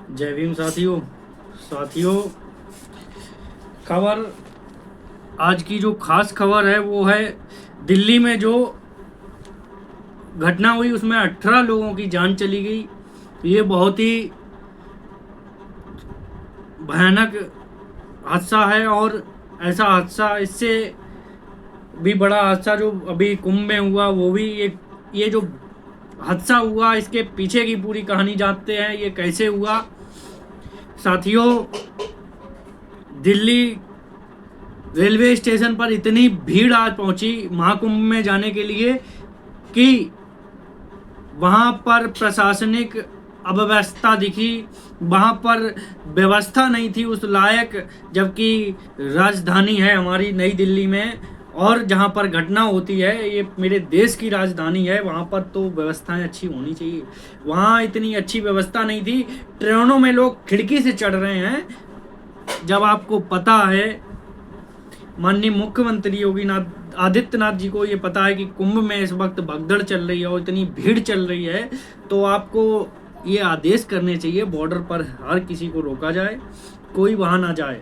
जय भीम साथियों। साथियों, खबर आज की जो खास खबर है वो है दिल्ली में जो घटना हुई उसमें 18 लोगों की जान चली गई। ये बहुत ही भयानक हादसा है और ऐसा हादसा इससे भी बड़ा हादसा जो अभी कुंभ में हुआ वो भी एक ये जो हादसा हुआ इसके पीछे की पूरी कहानी जानते हैं ये कैसे हुआ। साथियों, दिल्ली रेलवे स्टेशन पर इतनी भीड़ आज पहुंची महाकुंभ में जाने के लिए कि वहां पर प्रशासनिक अव्यवस्था दिखी। वहां पर व्यवस्था नहीं थी उस लायक, जबकि राजधानी है हमारी नई दिल्ली में और जहां पर घटना होती है ये मेरे देश की राजधानी है, वहां पर तो व्यवस्थाएं अच्छी होनी चाहिए। वहां इतनी अच्छी व्यवस्था नहीं थी। ट्रेनों में लोग खिड़की से चढ़ रहे हैं। जब आपको पता है, माननीय मुख्यमंत्री योगी आदित्यनाथ जी को ये पता है कि कुंभ में इस वक्त भगदड़ चल रही है और इतनी भीड़ चल रही है, तो आपको ये आदेश करने चाहिए बॉर्डर पर हर किसी को रोका जाए, कोई वहां ना जाए।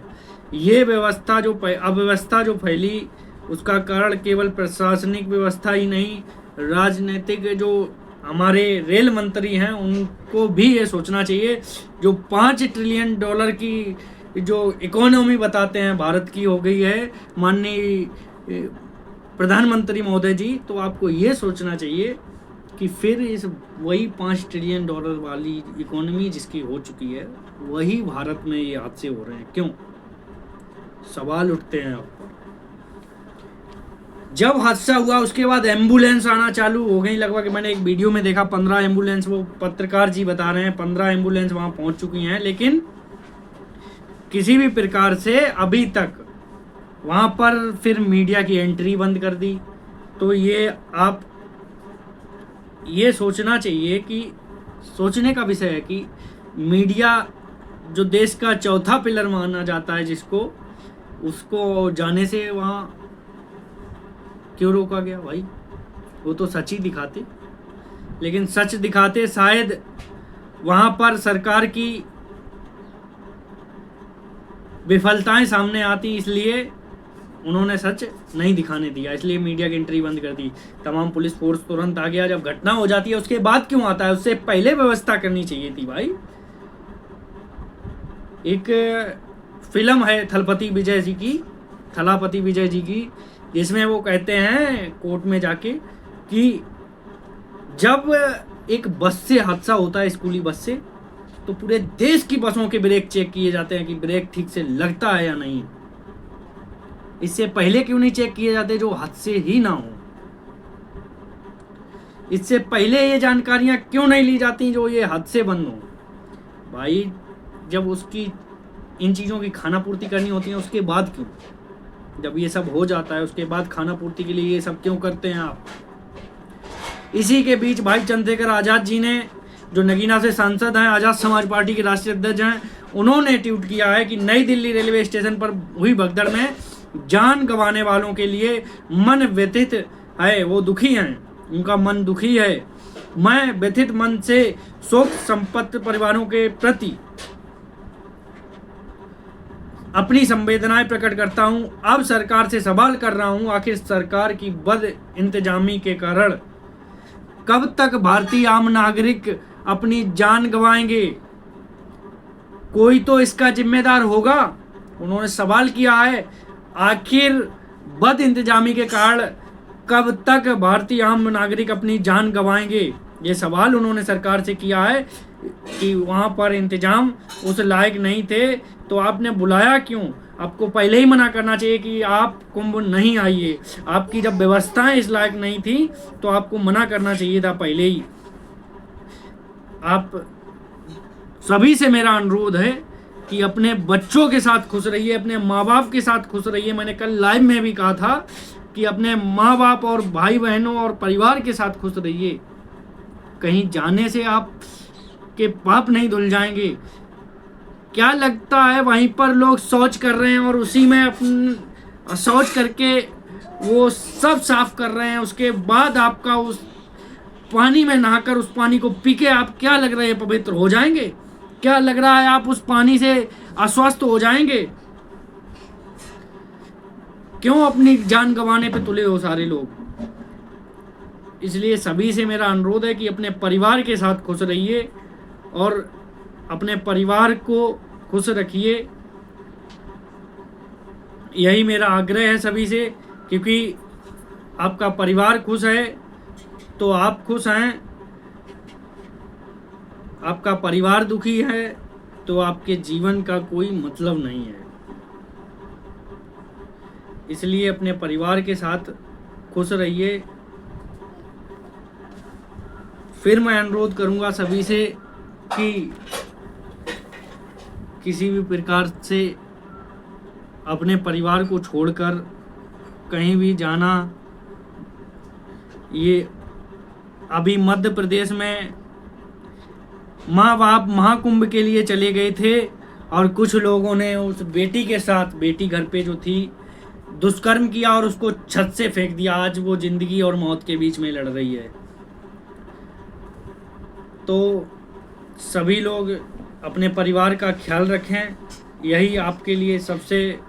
ये व्यवस्था जो अव्यवस्था जो फैली उसका कारण केवल प्रशासनिक व्यवस्था ही नहीं, राजनीतिक जो हमारे रेल मंत्री हैं उनको भी ये सोचना चाहिए। जो $5 ट्रिलियन की जो इकोनॉमी बताते हैं भारत की हो गई है माननीय प्रधानमंत्री महोदय जी, तो आपको ये सोचना चाहिए कि फिर इस वही $5 ट्रिलियन वाली इकोनॉमी जिसकी हो चुकी है वही भारत में ये हादसे हो रहे हैं, क्यों? सवाल उठते हैं आप। जब हादसा हुआ उसके बाद एम्बुलेंस आना चालू हो गई। लगभग मैंने एक वीडियो में देखा 15 एम्बुलेंस, वो पत्रकार जी बता रहे हैं 15 एम्बुलेंस वहां पहुंच चुकी हैं, लेकिन किसी भी प्रकार से अभी तक वहां पर फिर मीडिया की एंट्री बंद कर दी। तो ये आप ये सोचना चाहिए कि सोचने का विषय है कि मीडिया जो देश का चौथा पिलर माना जाता है जिसको, उसको जाने से वहां क्यों रोका गया भाई? वो तो सच ही दिखाते, लेकिन सच दिखाते शायद वहां पर सरकार की विफलताएं सामने आती, इसलिए उन्होंने सच नहीं दिखाने दिया, इसलिए मीडिया की एंट्री बंद कर दी। तमाम पुलिस फोर्स तुरंत आ गया। जब घटना हो जाती है उसके बाद क्यों आता है? उससे पहले व्यवस्था करनी चाहिए थी भाई। एक फिल्म है थलपति विजय जी की, जिसमें वो कहते हैं कोर्ट में जाके कि जब एक बस से हादसा होता है, स्कूली बस से, तो पूरे देश की बसों के ब्रेक चेक किए जाते हैं कि ब्रेक ठीक से लगता है या नहीं। इससे पहले क्यों नहीं चेक किए जाते जो हादसे ही ना हो? इससे पहले ये जानकारियां क्यों नहीं ली जाती जो ये हादसे बंद हो? भाई जब उसकी इन चीज़ों की खाना पूर्ति करनी होती है उसके बाद क्यों? जब ये सब हो जाता है उसके बाद खाना पूर्ति के लिए ये सब क्यों करते हैं आप? इसी के बीच भाई चंद्रशेखर आज़ाद जी ने, जो नगीना से सांसद हैं, आज़ाद समाज पार्टी के राष्ट्रीय अध्यक्ष हैं, उन्होंने ट्वीट किया है कि नई दिल्ली रेलवे स्टेशन पर हुई भगदड़ में जान गंवाने वालों के लिए मन व्यथित है, वो दुखी हैं, उनका मन दुखी है। मैं व्यथित मन से शोक संतप्त परिवारों के प्रति अपनी संवेदनाएं प्रकट करता हूं। अब सरकार से सवाल कर रहा हूं, आखिर सरकार की बद इंतजामी के कारण कब तक भारतीय आम नागरिक अपनी जान गंवाएंगे? कोई तो इसका जिम्मेदार होगा। उन्होंने सवाल किया है, आखिर बद इंतजामी के कारण कब तक भारतीय आम नागरिक अपनी जान गंवाएंगे? ये सवाल उन्होंने सरकार से किया है कि वहां पर इंतजाम उस लायक नहीं थे तो आपने बुलाया क्यों? आपको पहले ही मना करना चाहिए कि आप कुंभ नहीं आइए। आपकी जब व्यवस्थाएं इस लायक नहीं थी तो आपको मना करना चाहिए था पहले ही। आप सभी से मेरा अनुरोध है कि अपने बच्चों के साथ खुश रहिए, अपने माँ बाप के साथ खुश रहिए। मैंने कल लाइव में भी कहा था कि अपने माँ बाप और भाई बहनों और परिवार के साथ खुश रहिए। कहीं जाने से आप के पाप नहीं धुल जाएंगे। क्या लगता है वहीं पर लोग शौच कर रहे हैं और उसी में अपन शौच करके वो सब साफ कर रहे हैं, उसके बाद आपका उस पानी में नहाकर उस पानी को पी के आप क्या लग रहे हैं पवित्र हो जाएंगे? क्या लग रहा है आप उस पानी से अस्वस्थ हो जाएंगे? क्यों अपनी जान गंवाने पे तुले हो सारे लोग? इसलिए सभी से मेरा अनुरोध है कि अपने परिवार के साथ खुश रहिए और अपने परिवार को खुश रखिए। यही मेरा आग्रह है सभी से, क्योंकि आपका परिवार खुश है तो आप खुश हैं, आपका परिवार दुखी है तो आपके जीवन का कोई मतलब नहीं है। इसलिए अपने परिवार के साथ खुश रहिए। फिर मैं अनुरोध करूंगा सभी से कि किसी भी प्रकार से अपने परिवार को छोड़कर कहीं भी जाना, ये अभी मध्य प्रदेश में माँ बाप महाकुंभ के लिए चले गए थे और कुछ लोगों ने उस बेटी के साथ, बेटी घर पे जो थी, दुष्कर्म किया और उसको छत से फेंक दिया। आज वो जिंदगी और मौत के बीच में लड़ रही है। तो सभी लोग अपने परिवार का ख्याल रखें, यही आपके लिए सबसे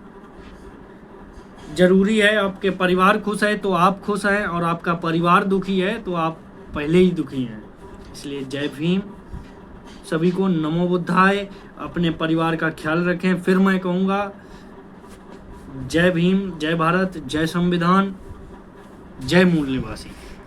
ज़रूरी है। आपके परिवार खुश है तो आप खुश हैं, और आपका परिवार दुखी है तो आप पहले ही दुखी हैं। इसलिए जय भीम, सभी को नमो बुद्धाय। अपने परिवार का ख्याल रखें। फिर मैं कहूँगा जय भीम, जय भारत, जय संविधान, जय मूल निवासी।